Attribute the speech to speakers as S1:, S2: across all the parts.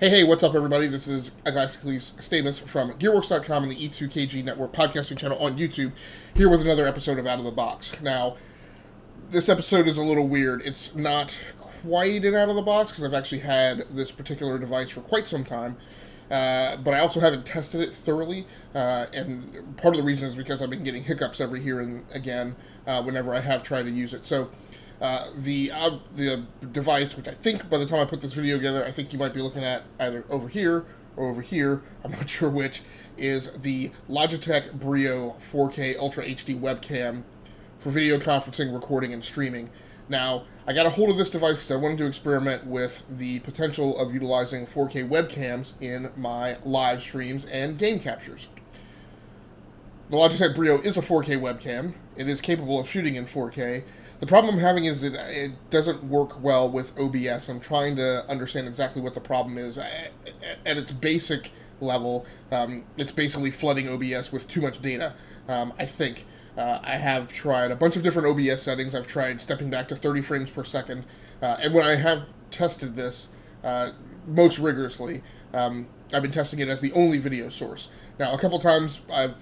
S1: Hey, what's up, everybody? This is Aglaicles Stamus from GearWERKZ.com and the E2KG Network podcasting channel on YouTube, here with another episode of Out of the Box. Now, this episode is a little weird. It's not quite an Out of the Box, because I've actually had this particular device for quite some time, but I also haven't tested it thoroughly, and part of the reason is because I've been getting hiccups every here and again whenever I have tried to use it. So, the device, which I think by the time I put this video together, I think you might be looking at either over here or over here, I'm not sure which, is the Logitech BRIO 4K Ultra HD webcam for video conferencing, recording, and streaming. Now, I got a hold of this device because I wanted to experiment with the potential of utilizing 4K webcams in my live streams and game captures. The Logitech BRIO is a 4K webcam. It is capable of shooting in 4K. The problem I'm having is that it doesn't work well with OBS. I'm trying to understand exactly what the problem is. At its basic level, it's basically flooding OBS with too much data, I think. I have tried a bunch of different OBS settings. I've tried stepping back to 30 frames per second. And when I have tested this most rigorously, I've been testing it as the only video source. Now, a couple times, I've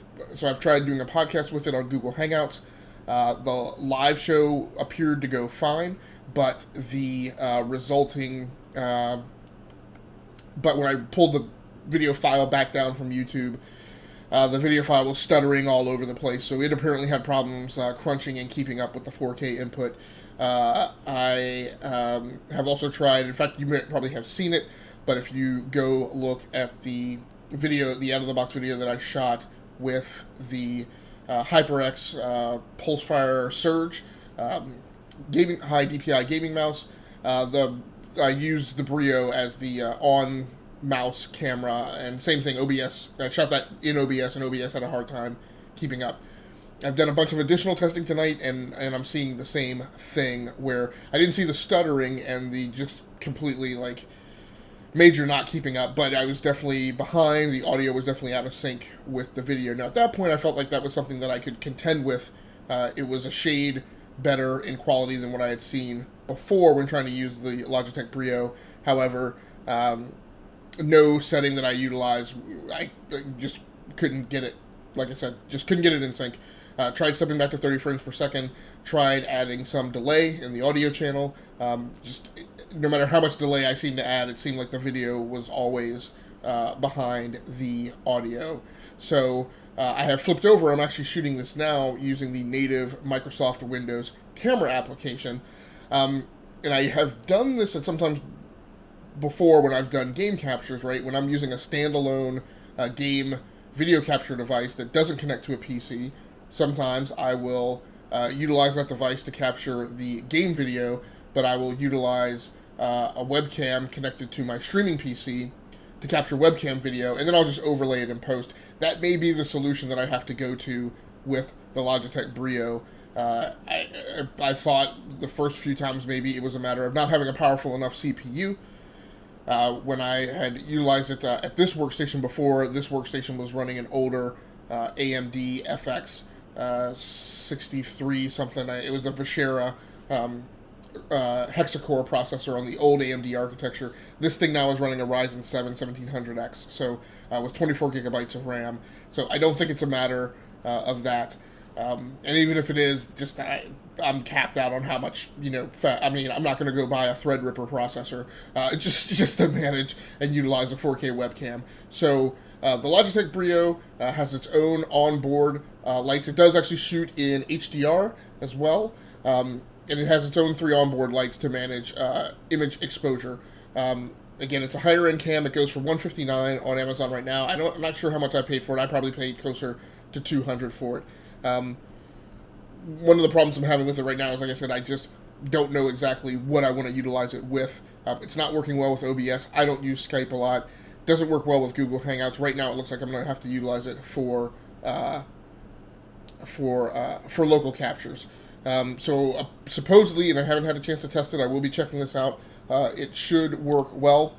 S1: tried doing a podcast with it on Google Hangouts. The live show appeared to go fine, but the resulting... but when I pulled the video file back down from YouTube, the video file was stuttering all over the place, so it apparently had problems crunching and keeping up with the 4K input. I have also tried, in fact, you may probably have seen it, but if you go look at the video, the out-of-the-box video that I shot with the HyperX Pulsefire Surge gaming high DPI gaming mouse, I used the BRIO as the on mouse camera, and same thing, OBS. I shot that in OBS, and OBS had a hard time keeping up. I've done a bunch of additional testing tonight, and I'm seeing the same thing, where I didn't see the stuttering and the just completely, like, major not keeping up, but I was definitely behind. The audio was definitely out of sync with the video. Now, at that point, I felt like that was something that I could contend with. It was a shade better in quality than what I had seen before when trying to use the Logitech BRIO. However, no setting that I utilized, I just couldn't get it, like I said, just couldn't get it in sync. Tried stepping back to 30 frames per second, tried adding some delay in the audio channel. No matter how much delay I seemed to add, it seemed like the video was always behind the audio. So I have flipped over. I'm actually shooting this now using the native Microsoft Windows camera application. And I have done this at sometimes before when I've done game captures, right? When I'm using a standalone game video capture device that doesn't connect to a PC, sometimes I will utilize that device to capture the game video, but I will utilize a webcam connected to my streaming PC to capture webcam video, and then I'll just overlay it in post. That may be the solution that I have to go to with the Logitech BRIO. I thought the first few times maybe it was a matter of not having a powerful enough CPU. When I had utilized it at this workstation before, this workstation was running an older AMD FX 63 something. It was a Vishera hexacore processor on the old AMD architecture. This thing now is running a Ryzen 7 1700X, so with 24 gigabytes of RAM. So I don't think it's a matter of that. And even if it is, just I'm capped out on how much, I mean, I'm not going to go buy a Threadripper processor just to manage and utilize a 4K webcam. So the Logitech BRIO has its own onboard lights. It does actually shoot in HDR as well, and it has its own 3 onboard lights to manage image exposure. Again, it's a higher-end cam. It goes for $159 on Amazon right now. I'm not sure how much I paid for it. I probably paid closer to $200 for it. One of the problems I'm having with it right now is, like I said, I just don't know exactly what I want to utilize it with. It's not working well with OBS. I don't use Skype a lot. It doesn't work well with Google Hangouts. Right now, it looks like I'm going to have to utilize it for local captures. So supposedly, and I haven't had a chance to test it, I will be checking this out. It should work well,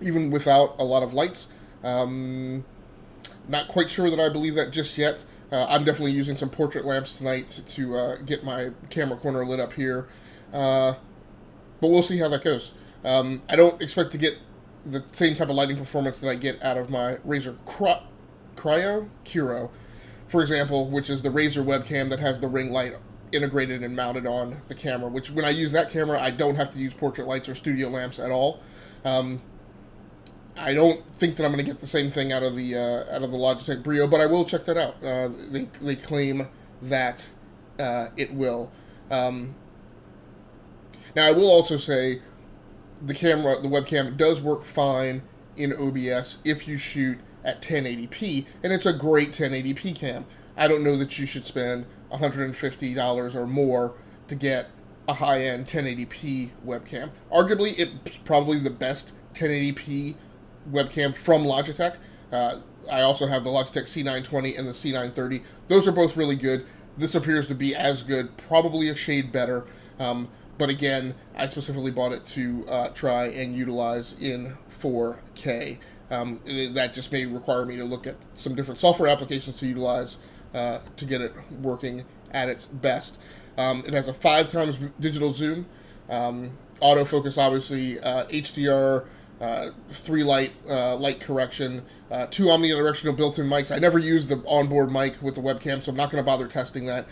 S1: even without a lot of lights. Not quite sure that I believe that just yet. I'm definitely using some portrait lamps tonight to get my camera corner lit up here. But we'll see how that goes. I don't expect to get the same type of lighting performance that I get out of my Razer Cryo, for example, which is the Razer webcam that has the ring light integrated and mounted on the camera, which when I use that camera, I don't have to use portrait lights or studio lamps at all. I don't think that I'm going to get the same thing out of the Logitech BRIO, but I will check that out. They claim that it will. Now, I will also say the webcam does work fine in OBS if you shoot at 1080p, and it's a great 1080p cam. I don't know that you should spend $150 or more to get a high-end 1080p webcam. Arguably, it's probably the best 1080p webcam from Logitech. I also have the Logitech C920 and the C930. Those are both really good. This appears to be as good, probably a shade better. But again, I specifically bought it to try and utilize in 4K. That just may require me to look at some different software applications to utilize to get it working at its best. It has a 5x digital zoom, autofocus, obviously, HDR, 3 light correction, 2 omnidirectional built-in mics. I never use the onboard mic with the webcam, so I'm not going to bother testing that.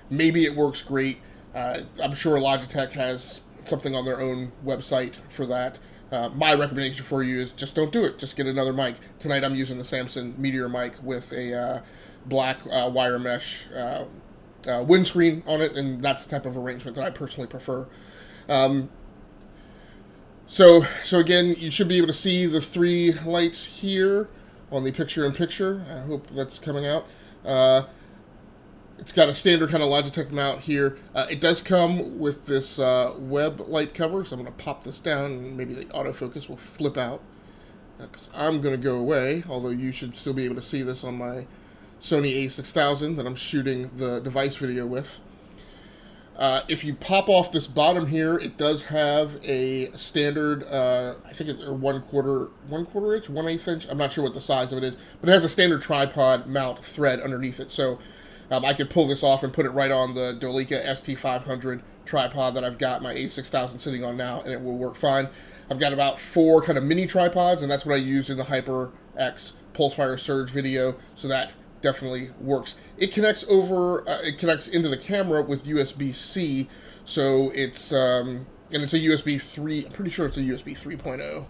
S1: Maybe it works great. I'm sure Logitech has something on their own website for that. My recommendation for you is just don't do it. Just get another mic. Tonight I'm using the Samson Meteor mic with a black wire mesh windscreen on it, and that's the type of arrangement that I personally prefer. So again, you should be able to see the 3 lights here on the picture-in-picture. I hope that's coming out. It's got a standard kind of Logitech mount here. It does come with this web light cover, so I'm going to pop this down, and maybe the autofocus will flip out. Because I'm going to go away, although you should still be able to see this on my Sony a6000 that I'm shooting the device video with. If you pop off this bottom here, it does have a standard, I think it's 1/4 inch, 1/8 inch, I'm not sure what the size of it is, but it has a standard tripod mount thread underneath it. So I could pull this off and put it right on the Dolica ST500 tripod that I've got my a6000 sitting on now, and it will work fine. I've got about 4 kind of mini tripods, and that's what I used in the HyperX Pulsefire Surge video, so that definitely works. It connects into the camera with USB-C, so it's and it's a USB 3. I'm pretty sure it's a USB 3.0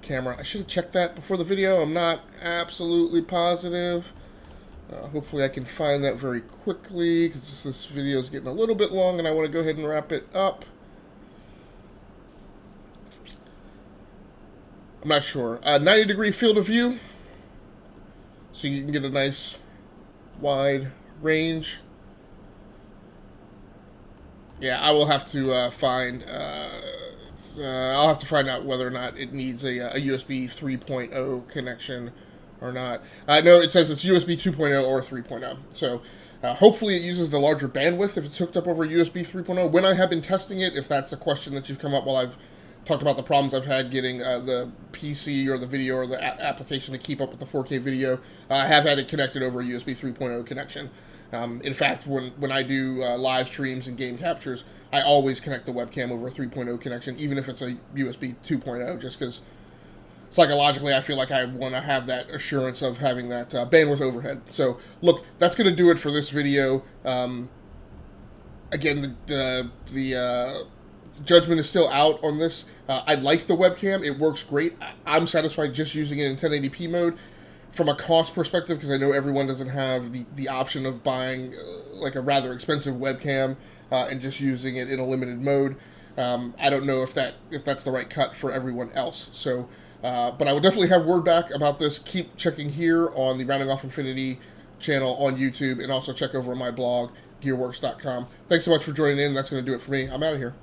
S1: camera. I should have checked that before the video. I'm not absolutely positive. Hopefully I can find that very quickly, because this video is getting a little bit long and I want to go ahead and wrap it up. I'm not sure. 90-degree field of view, so you can get a nice wide range. Yeah, I will have to find. I'll have to find out whether or not it needs a USB 3.0 connection or not. No, it says it's USB 2.0 or 3.0. So hopefully it uses the larger bandwidth if it's hooked up over USB 3.0. When I have been testing it, if that's a question that you've come up while I've talked about the problems I've had getting the PC or the video or the application to keep up with the 4K video, I have had it connected over a USB 3.0 connection. In fact, when I do live streams and game captures, I always connect the webcam over a 3.0 connection, even if it's a USB 2.0, just because psychologically I feel like I want to have that assurance of having that bandwidth overhead. So, look, that's going to do it for this video. Again, the judgment is still out on this. I like the webcam. It works great. I'm satisfied just using it in 1080p mode. From a cost perspective, because I know everyone doesn't have the option of buying like a rather expensive webcam and just using it in a limited mode. I don't know if that's the right cut for everyone else. So, but I will definitely have word back about this. Keep checking here on the Rounding Off Infinity channel on YouTube, and also check over on my blog, GearWERKZ.com. Thanks so much for joining in. That's going to do it for me. I'm out of here.